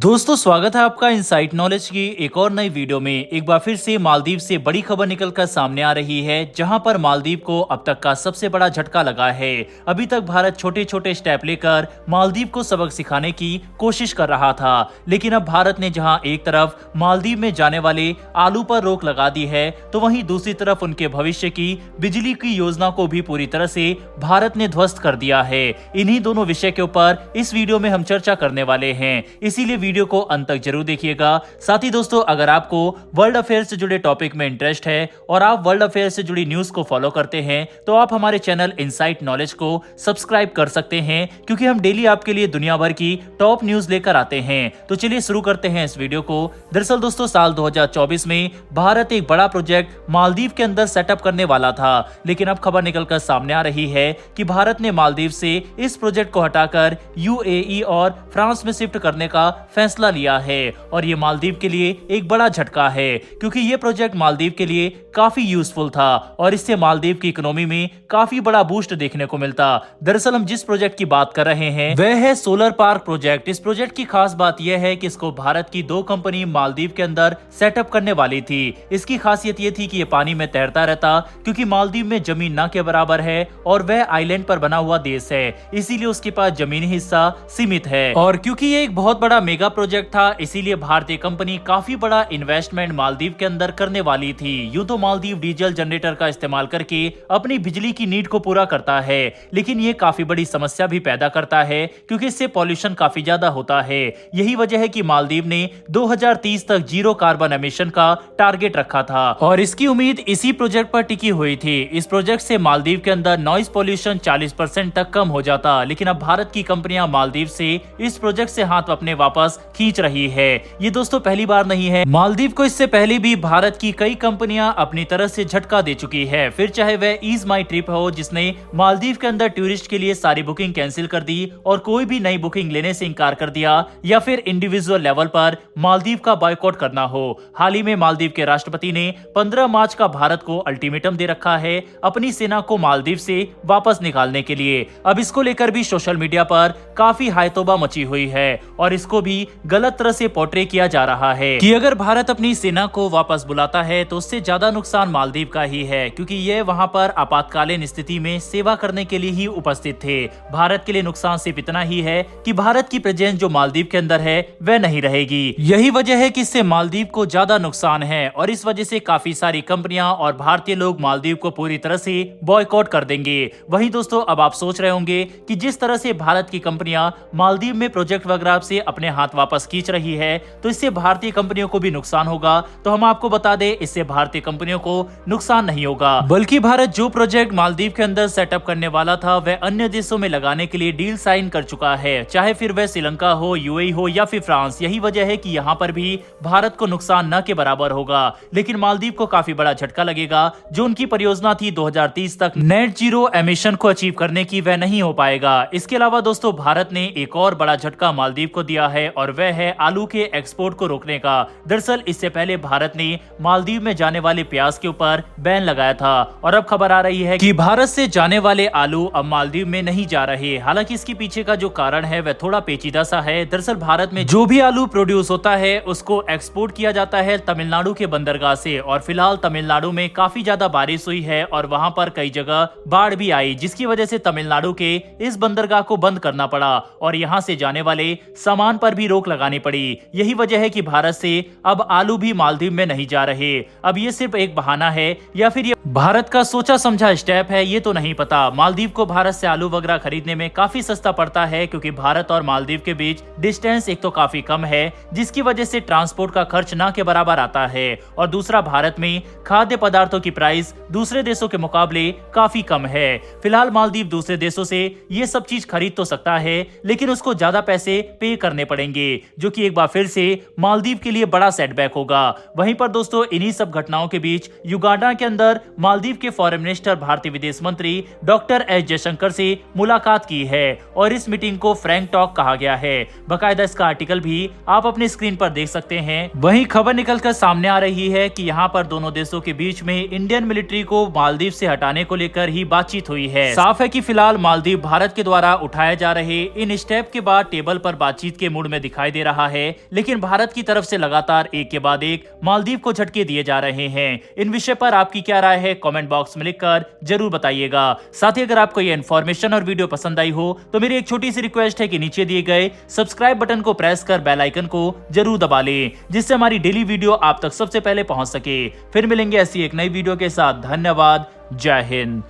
दोस्तों स्वागत है आपका इनसाइट नॉलेज की एक और नई वीडियो में। एक बार फिर से मालदीव से बड़ी खबर निकलकर सामने आ रही है, जहां पर मालदीव को अब तक का सबसे बड़ा झटका लगा है। अभी तक भारत छोटे छोटे स्टेप लेकर मालदीव को सबक सिखाने की कोशिश कर रहा था, लेकिन अब भारत ने जहां एक तरफ मालदीव में जाने वाले आलू पर रोक लगा दी है, तो वहीं दूसरी तरफ उनके भविष्य की बिजली की योजना को भी पूरी तरह से भारत ने ध्वस्त कर दिया है। इन्हीं दोनों विषय के ऊपर इस वीडियो में हम चर्चा करने वाले हैं, इसीलिए वीडियो को अंत तक जरूर देखिएगा। साथ ही दोस्तों, अगर आपको वर्ल्ड अफेयर से जुड़े टॉपिक में इंटरेस्ट है और आप वर्ल्ड अफेयर से जुड़ी न्यूज को फॉलो करते हैं, तो आप हमारे चैनल इनसाइट नॉलेज को सब्सक्राइब कर सकते हैं, क्योंकि हम डेली आपके लिए दुनिया भर की टॉप न्यूज लेकर आते हैं। तो चलिए शुरू करते हैं इस वीडियो को। दरअसल दोस्तों, साल 2024 में भारत एक बड़ा प्रोजेक्ट मालदीव के अंदर सेटअप करने वाला था, लेकिन अब खबर निकलकर सामने आ रही है कि भारत ने मालदीव से इस प्रोजेक्ट को हटाकर यूएई और फ्रांस में शिफ्ट करने का फैसला लिया है। और ये मालदीव के लिए एक बड़ा झटका है, क्योंकि ये प्रोजेक्ट मालदीव के लिए काफी यूजफुल था और इससे मालदीव की इकोनॉमी में काफी बड़ा बूस्ट देखने को मिलता। दरअसल हम जिस प्रोजेक्ट की बात कर रहे हैं वह है सोलर पार्क प्रोजेक्ट। इस प्रोजेक्ट की खास बात यह है कि इसको भारत की दो कंपनी मालदीव के अंदर सेटअप करने वाली थी। इसकी खासियत यह थी कि ये पानी में तैरता रहता, क्योंकि मालदीव में जमीन न के बराबर है और वह आइलैंड पर बना हुआ देश है, इसीलिए उसके पास जमीनी हिस्सा सीमित है। और क्योंकि ये एक बहुत बड़ा मेगा प्रोजेक्ट था, इसीलिए भारतीय कंपनी काफी बड़ा इन्वेस्टमेंट मालदीव के अंदर करने वाली थी। यूं तो मालदीव डीजल जनरेटर का इस्तेमाल करके अपनी बिजली की नीड को पूरा करता है, लेकिन ये काफी बड़ी समस्या भी पैदा करता है, क्योंकि इससे पॉल्यूशन काफी ज्यादा होता है। यही वजह है कि मालदीव ने 2030 तक जीरो कार्बन एमिशन का टारगेट रखा था और इसकी उम्मीद इसी प्रोजेक्ट पर टिकी हुई थी। इस प्रोजेक्ट से मालदीव के अंदर नॉइज पॉल्यूशन 40% तक कम हो जाता, लेकिन अब भारत की कंपनियां मालदीव से इस प्रोजेक्ट से हाथ अपने वापस खींच रही है। ये दोस्तों पहली बार नहीं है, मालदीव को इससे पहले भी भारत की कई कंपनियां अपनी तरह से झटका दे चुकी है। फिर चाहे वह ईज माई ट्रिप हो, जिसने मालदीव के अंदर टूरिस्ट के लिए सारी बुकिंग कैंसिल कर दी और कोई भी नई बुकिंग लेने से इनकार कर दिया, या फिर इंडिविजुअल लेवल पर मालदीव का बॉयकॉट करना हो। हाल ही में मालदीव के राष्ट्रपति ने 15 मार्च का भारत को अल्टीमेटम दे रखा है अपनी सेना को मालदीव से वापस निकालने के लिए। अब इसको लेकर भी सोशल मीडिया पर काफी हायतोबा मची हुई है और इसको भी गलत तरह से पोर्ट्रे किया जा रहा है कि अगर भारत अपनी सेना को वापस बुलाता है तो उससे ज्यादा नुकसान मालदीव का ही है, क्योंकि ये वहां पर आपातकालीन स्थिति में सेवा करने के लिए ही उपस्थित थे। भारत के लिए नुकसान सिर्फ इतना ही है कि भारत की प्रेजेंस जो मालदीव के अंदर है वह नहीं रहेगी। यही वजह है कि इससे मालदीव को ज्यादा नुकसान है और इस वजह से काफी सारी कंपनियां और भारतीय लोग मालदीव को पूरी तरह से बॉयकॉट कर देंगे। वहीं दोस्तों, अब आप सोच रहे होंगे कि जिस तरह से भारत की कंपनियां मालदीव में प्रोजेक्ट वगैरह से अपने हाथ वापस खींच रही है, तो इससे भारतीय कंपनियों को भी नुकसान होगा। तो हम आपको बता दें, इससे भारतीय कंपनियों को नुकसान नहीं होगा, बल्कि भारत जो प्रोजेक्ट मालदीव के अंदर सेटअप करने वाला था वह अन्य देशों में लगाने के लिए डील साइन कर चुका है, चाहे फिर वह श्रीलंका हो, यूएई हो या फिर फ्रांस। यही वजह है कि यहाँ पर भी भारत को नुकसान न के बराबर होगा, लेकिन मालदीव को काफी बड़ा झटका लगेगा। जो उनकी परियोजना थी 2030 तक नेट जीरो एमिशन को अचीव करने की, वह नहीं हो पाएगा। इसके अलावा दोस्तों, भारत ने एक और बड़ा झटका मालदीव को दिया है और वह है आलू के एक्सपोर्ट को रोकने का। दरअसल इससे पहले भारत ने मालदीव में जाने वाले प्याज के ऊपर बैन लगाया था और अब खबर आ रही है कि भारत से जाने वाले आलू अब मालदीव में नहीं जा रहे। हालांकि इसके पीछे का जो कारण है वह थोड़ा पेचीदा सा है। दरअसल भारत में जो भी आलू प्रोड्यूस होता है उसको एक्सपोर्ट किया जाता है तमिलनाडु के बंदरगाह से, और फिलहाल तमिलनाडु में काफी ज्यादा बारिश हुई है और वहां पर कई जगह बाढ़ भी आई, जिसकी वजह से तमिलनाडु के इस बंदरगाह को बंद करना पड़ा और यहाँ से जाने वाले सामान पर भी रोक लगानी पड़ी। यही वजह है कि भारत से अब आलू भी मालदीव में नहीं जा रहे। अब ये सिर्फ एक बहाना है या फिर ये भारत का सोचा समझा स्टेप है, ये तो नहीं पता। मालदीव को भारत से आलू वगैरह खरीदने में काफी सस्ता पड़ता है, क्योंकि भारत और मालदीव के बीच डिस्टेंस एक तो काफी कम है, जिसकी वजह से ट्रांसपोर्ट का खर्च ना के बराबर आता है, और दूसरा भारत में खाद्य पदार्थों की प्राइस दूसरे देशों के मुकाबले काफी कम है। फिलहाल मालदीव दूसरे देशों से ये सब चीज खरीद तो सकता है, लेकिन उसको ज्यादा पैसे पे करने पड़ेंगे, जो कि एक बार फिर से मालदीव के लिए बड़ा सेटबैक होगा। वहीं पर दोस्तों, इन्हीं सब घटनाओं के बीच युगांडा के अंदर मालदीव के फॉरेन मिनिस्टर भारतीय विदेश मंत्री डॉक्टर एस जयशंकर से मुलाकात की है और इस मीटिंग को फ्रैंक टॉक कहा गया है। बकायदा इसका आर्टिकल भी आप अपने स्क्रीन पर देख सकते हैं। वहीं खबर निकलकर सामने आ रही है कि यहाँ पर दोनों देशों के बीच में इंडियन मिलिट्री को मालदीव से हटाने को लेकर ही बातचीत हुई है। साफ है कि फिलहाल मालदीव भारत के द्वारा उठाए जा रहे इन स्टेप के बाद टेबल पर बातचीत के मूड में दिखाई दे रहा है, लेकिन भारत की तरफ से लगातार एक के बाद एक मालदीव को झटके दिए जा रहे हैं। इन विषय पर आपकी क्या राय है, कमेंट बॉक्स में लिखकर जरूर बताइएगा। साथ ही अगर आपको ये इन्फॉर्मेशन और वीडियो पसंद आई हो तो मेरी एक छोटी सी रिक्वेस्ट है कि नीचे दिए गए सब्सक्राइब बटन को प्रेस कर बेल आइकन को जरूर दबा लें, जिससे हमारी डेली वीडियो आप तक सबसे पहले पहुंच सके। फिर मिलेंगे ऐसी एक नई वीडियो के साथ। धन्यवाद। जय हिंद।